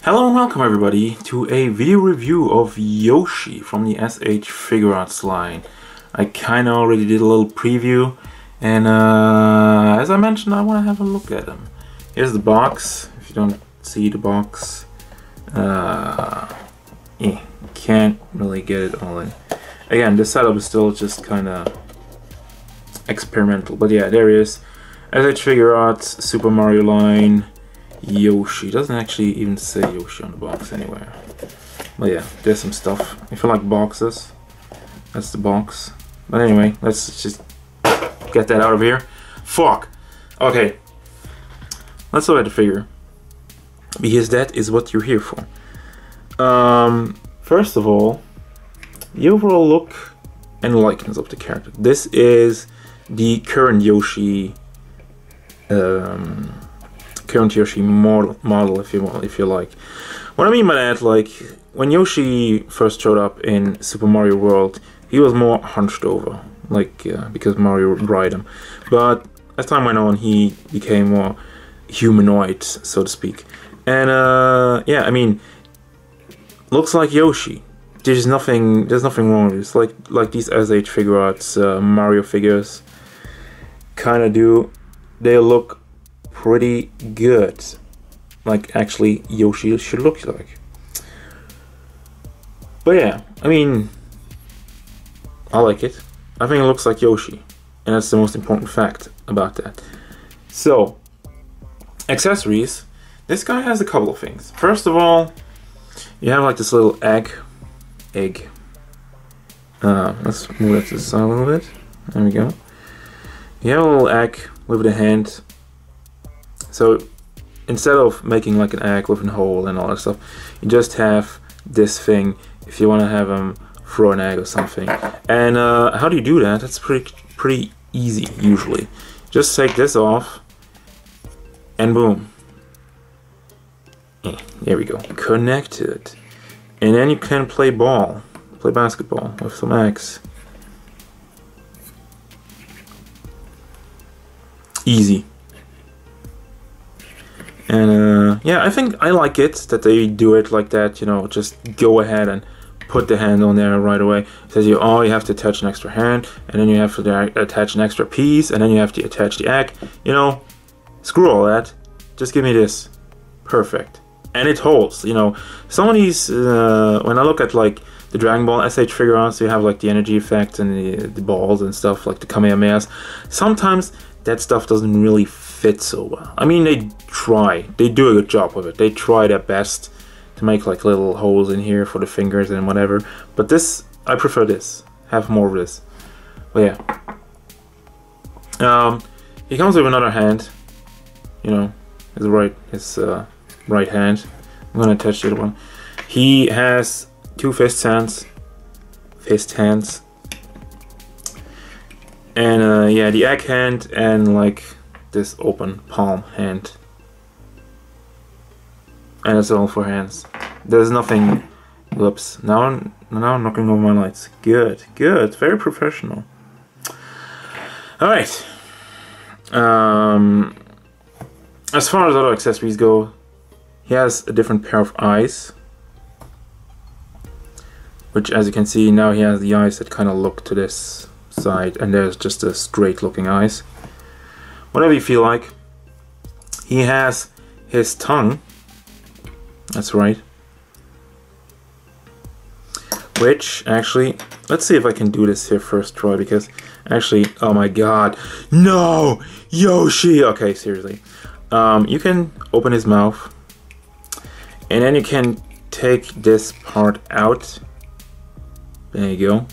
Hello and welcome everybody to a video review of Yoshi from the S.H.Figuarts line. I kinda already did a little preview and as I mentioned, I want to have a look at him. Here's the box. If you don't see the box, can't really get it all in. Again, this setup is still just kinda experimental, but yeah, there he is. S.H.Figuarts, Super Mario line, Yoshi. Doesn't actually even say Yoshi on the box anywhere. But yeah, there's some stuff. If you like boxes, that's the box. But anyway, let's just get that out of here. Fuck! Okay, let's look at the figure, because that is what you're here for. First of all, the overall look and likeness of the character. This is the current Yoshi model, if you like. What I mean by that, like, when Yoshi first showed up in Super Mario World, he was more hunched over, like, because Mario would ride him. But as time went on, he became more humanoid, so to speak. And yeah, I mean, looks like Yoshi. There's nothing wrong with it. It's like these S.H.Figuarts Mario figures kind of do. They look pretty good, like actually Yoshi should look like. But yeah, I mean, I like it. I think it looks like Yoshi, and that's the most important fact about that. So, accessories. This guy has a couple of things. First of all, you have like this little egg. Let's move that to the side a little bit. There we go. You have a little egg with a hand. So instead of making like an egg with a hole and all that stuff, you just have this thing if you want to have them throw an egg or something. And how do you do that? That's pretty easy usually. Just take this off and boom. There we go. Connect it. And then you can play basketball with some eggs. Easy. And yeah, I think I like it that they do it like that, you know, just go ahead and put the hand on there right away. It says you have to attach an extra hand, and then you have to attach an extra piece, and then you have to attach the egg. You know, screw all that. Just give me this. Perfect. And it holds, you know. Some of these, when I look at like the Dragon Ball S.H.Figuarts, you have like the energy effect and the balls and stuff, like the Kamehamehas. Sometimes that stuff doesn't really fit so well. I mean, they do a good job with it. They try their best to make like little holes in here for the fingers and whatever. But this, I prefer this. Have more of this. But yeah. He comes with another hand. You know, his right hand. I'm gonna touch the other one. He has two fist hands. And yeah, the egg hand and like this open palm hand. And that's all for hands. There's nothing. Whoops. Now I'm knocking over my lights. Good. Very professional. Alright. As far as other accessories go, he has a different pair of eyes. Which, as you can see, now he has the eyes that kind of look to this side, and there's just a straight looking eyes. Whatever you feel like. He has his tongue. That's right. Which, actually, let's see if I can do this here first try, because actually, oh my god. No! Yoshi! Okay, seriously. You can open his mouth, and then you can take this part out. There you go.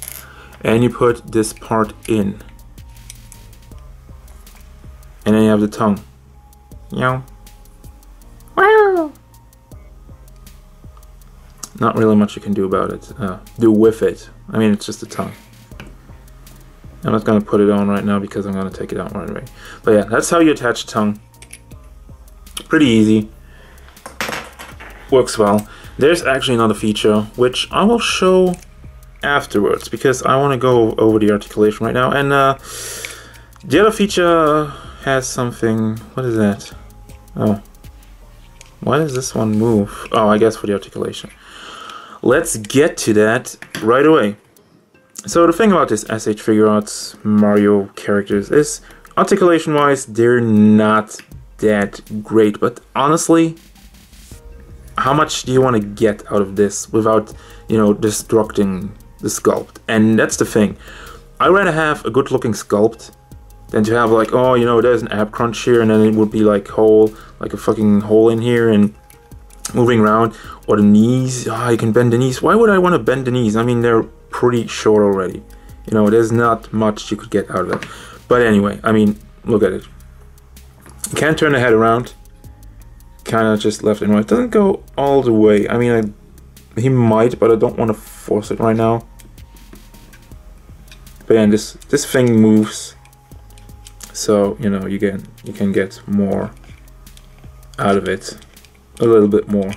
And you put this part in. And then you have the tongue. Wow. Not really much you can do about it. Do with it. I mean, it's just the tongue. I'm not going to put it on right now because I'm going to take it out right away. But yeah, that's how you attach the tongue. Pretty easy. Works well. There's actually another feature, which I will show afterwards, because I want to go over the articulation right now. And the other feature has something. What is that? Oh, Why does this one move? Oh, I guess for the articulation. Let's get to that right away. So the thing about this S.H.Figuarts Mario characters is, articulation-wise, they're not that great. But honestly, how much do you want to get out of this without, you know, destructing the sculpt? And that's the thing. I'd rather have a good-looking sculpt than to have like, oh, you know, there's an ab crunch here, and then it would be like a fucking hole in here and moving around. Or the knees, oh, you can bend the knees. Why would I want to bend the knees? I mean, they're pretty short already. You know, there's not much you could get out of it. But anyway, I mean, look at it. You can't turn the head around. Kind of just left and right. It doesn't go all the way. I mean, he might, but I don't want to force it right now. But then this thing moves. So, you know, you can get more out of it, a little bit more.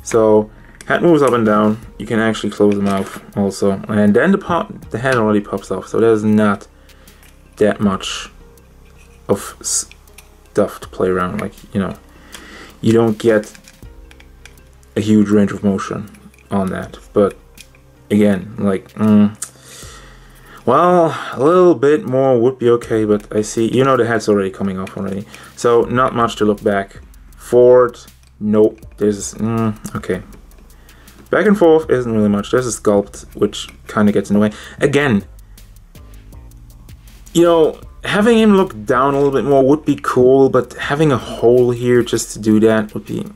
So, head moves up and down. You can actually close the mouth also, and then the head already pops off. So there's not that much of stuff to play around. Like, you know, you don't get a huge range of motion on that. But again, like, well, a little bit more would be okay, but I see, you know, the head's already coming off already. So, not much to look back. Forward, nope. There's, okay. Back and forth isn't really much. There's a sculpt, which kind of gets in the way. Again, you know, having him look down a little bit more would be cool, but having a hole here just to do that would be,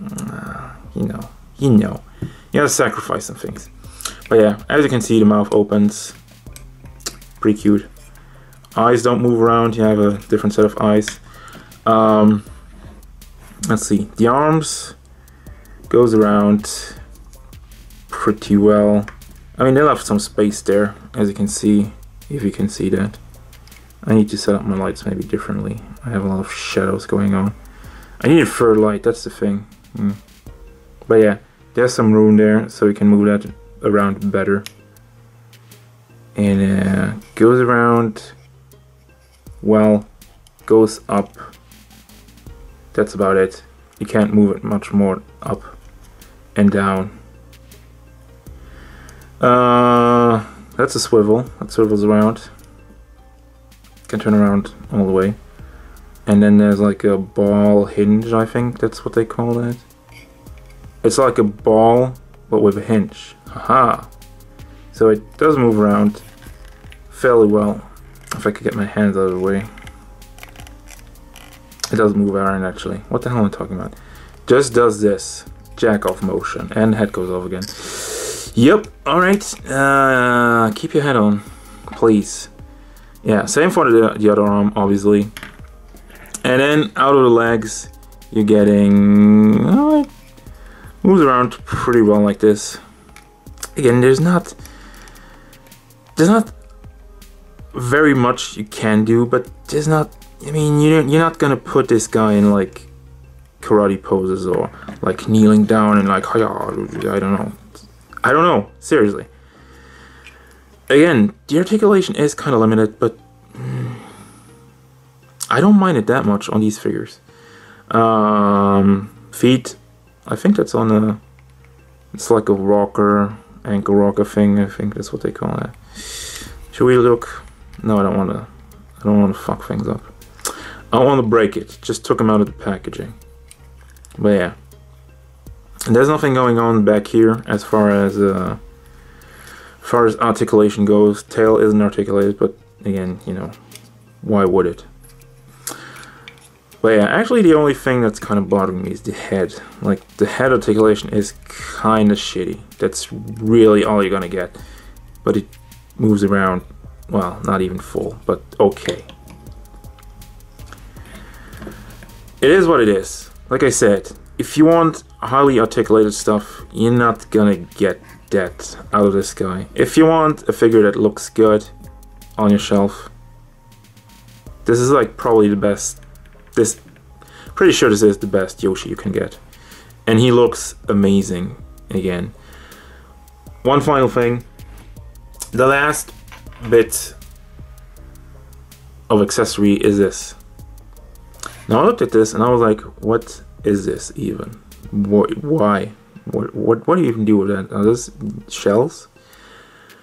you gotta sacrifice some things. But yeah, as you can see, the mouth opens. Pretty cute. Eyes don't move around. You have a different set of eyes. Let's see. The arms goes around pretty well. I mean, they'll have some space there, as you can see, if you can see that. I need to set up my lights maybe differently. I have a lot of shadows going on. I need a further light, that's the thing. But yeah, there's some room there, so we can move that around better. And goes around, well, goes up. That's about it. You can't move it much more up and down. That's a swivel. That swivels around. Can turn around all the way. And then there's like a ball hinge, I think that's what they call that. It's like a ball, but with a hinge. Haha. So it does move around fairly well. If I could get my hands out of the way. It does move around actually. What the hell am I talking about? Just does this. Jack off motion. And head goes off again. Yep. Alright. Keep your head on. Please. Yeah, same for the other arm, obviously. And then out of the legs, you're getting... Oh, it moves around pretty well like this. Again, there's not very much you can do, but there's not... I mean, you're not gonna put this guy in like karate poses or like kneeling down and like, I don't know, seriously. Again, the articulation is kind of limited, but I don't mind it that much on these figures. Feet, I think that's on a, it's like a rocker, ankle rocker thing. I think that's what they call that. Should we look? No, I don't want to fuck things up. I don't want to break it. Just took them out of the packaging. But yeah, and there's nothing going on back here as far as articulation goes. Tail isn't articulated, but again, you know, why would it? But yeah, actually the only thing that's kind of bothering me is the head. Like, the head articulation is kind of shitty. That's really all you're gonna get. But it moves around, well, not even full, but okay. It is what it is. Like I said, if you want highly articulated stuff, you're not gonna get that out of this guy. If you want a figure that looks good on your shelf, this is like probably the best. Pretty sure this is the best Yoshi you can get. And he looks amazing again. One final thing. The last bit of accessory is this. Now I looked at this and I was like, what is this even? Why? What do you even do with that? Are those shells?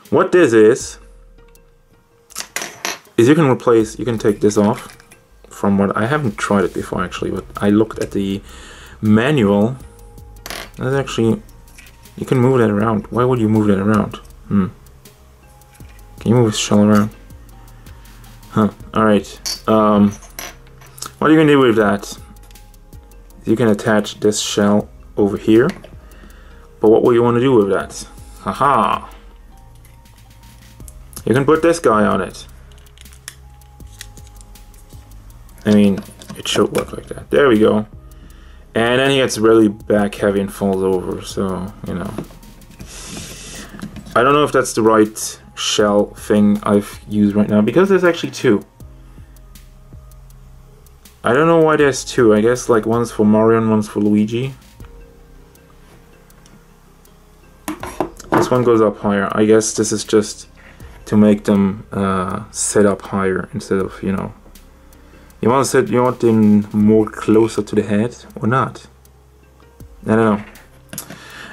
What this is you can take this off. From what I haven't tried it before actually, but I looked at the manual. That's actually, you can move that around. Why would you move that around? Can you move this shell around? Huh. Alright. What are you gonna do with that? You can attach this shell over here. But what will you want to do with that? Haha. You can put this guy on it. I mean, it should work like that. There we go. And then he gets really back heavy and falls over, so, you know. I don't know if that's the right shell thing I've used right now, because there's actually two. I don't know why there's two. I guess like one's for Mario and one's for Luigi. This one goes up higher. I guess this is just to make them sit up higher instead of, you know. You want them more closer to the head or not? I don't know.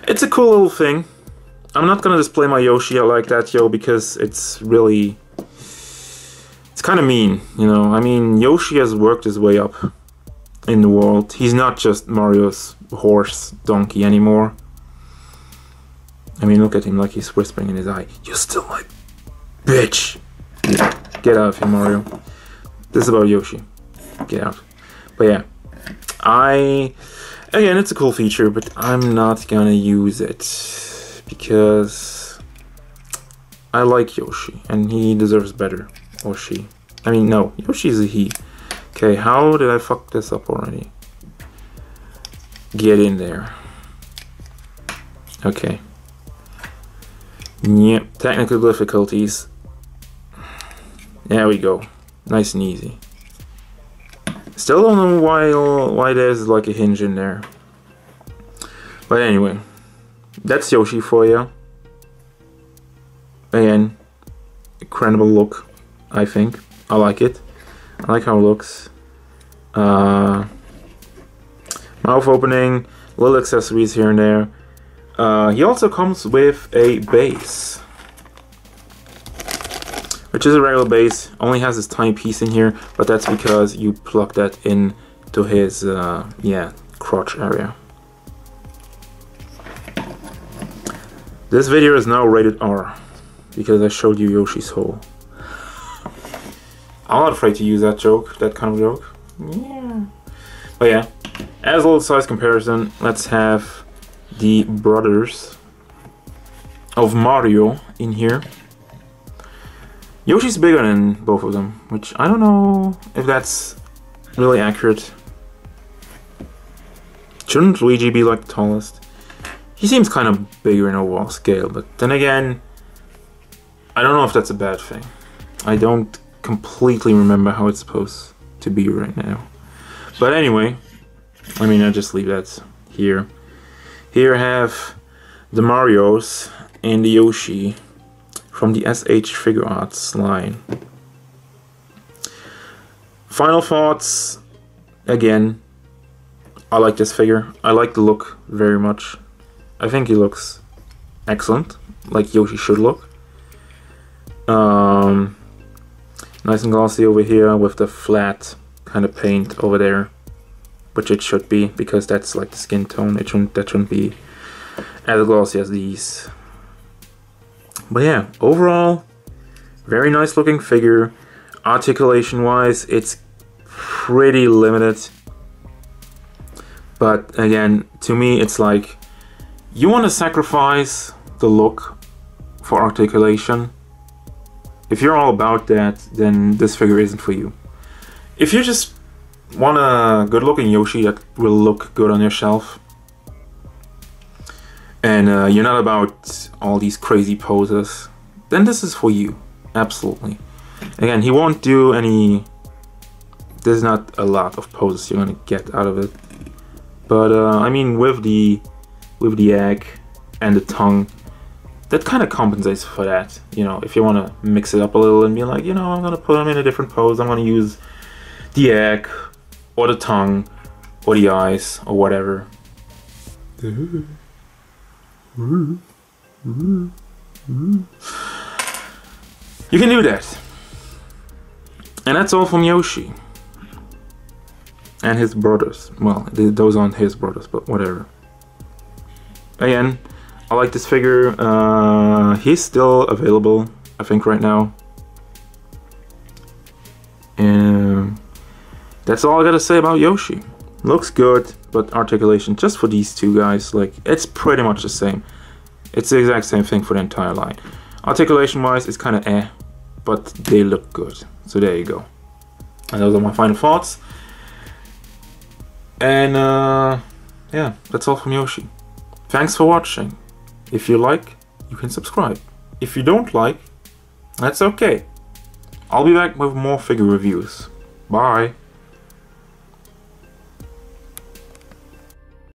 It's a cool little thing. I'm not gonna display my Yoshi out like that, yo, because it's really, it's kind of mean, you know. I mean, Yoshi has worked his way up in the world. He's not just Mario's horse donkey anymore. I mean, look at him like he's whispering in his eye. You're still my bitch. Get out of here, Mario. This is about Yoshi. Get out. But yeah, again, it's a cool feature, but I'm not gonna use it because I like Yoshi and he deserves better. Or she. I mean, no, Yoshi's a he. Okay, how did I fuck this up already? Get in there. Okay. Yep, technical difficulties. There we go. Nice and easy. Still don't know why there's like a hinge in there. But anyway, that's Yoshi for you. Again, incredible look, I think. I like it. I like how it looks. Mouth opening, little accessories here and there. He also comes with a base, which is a regular base. Only has this tiny piece in here, but that's because you plug that in to his yeah, crotch area. This video is now rated R because I showed you Yoshi's hole. I'm not afraid to use that joke, that kind of joke. Yeah. But yeah, as a little size comparison, let's have the brothers of Mario in here. Yoshi's bigger than both of them, which I don't know if that's really accurate. Shouldn't Luigi be like the tallest? He seems kind of bigger in overall scale, but then again, I don't know if that's a bad thing. I don't completely remember how it's supposed to be right now. But anyway, I mean, I just leave that here. Here I have the Marios and the Yoshi from the S.H.Figuarts line. Final thoughts. Again, I like this figure. I like the look very much. I think he looks excellent, like Yoshi should look. Nice and glossy over here with the flat kind of paint over there, which it should be because that's like the skin tone. That shouldn't be as glossy as these. But yeah, overall, very nice looking figure. Articulation wise, it's pretty limited. But again, to me, it's like you want to sacrifice the look for articulation. If you're all about that, then this figure isn't for you. If you just want a good looking Yoshi that will look good on your shelf, and you're not about all these crazy poses, then this is for you. Absolutely. Again, he won't do any, there's not a lot of poses you're gonna get out of it. But I mean, with the egg and the tongue, that kind of compensates for that. You know, if you want to mix it up a little and be like, you know, I'm gonna put him in a different pose, I'm gonna use the egg or the tongue or the eyes or whatever, You can do that. And that's all from Yoshi. And his brothers. Well, those aren't his brothers, but whatever. Again, I like this figure. He's still available, I think, right now. And that's all I gotta say about Yoshi. Looks good, but articulation just for these two guys, like, it's pretty much the same. It's the exact same thing for the entire line. Articulation wise, it's kind of but they look good. So there you go. And those are my final thoughts. And yeah, that's all from Yoshi. Thanks for watching. If you like, you can subscribe. If you don't like, that's okay. I'll be back with more figure reviews. Bye.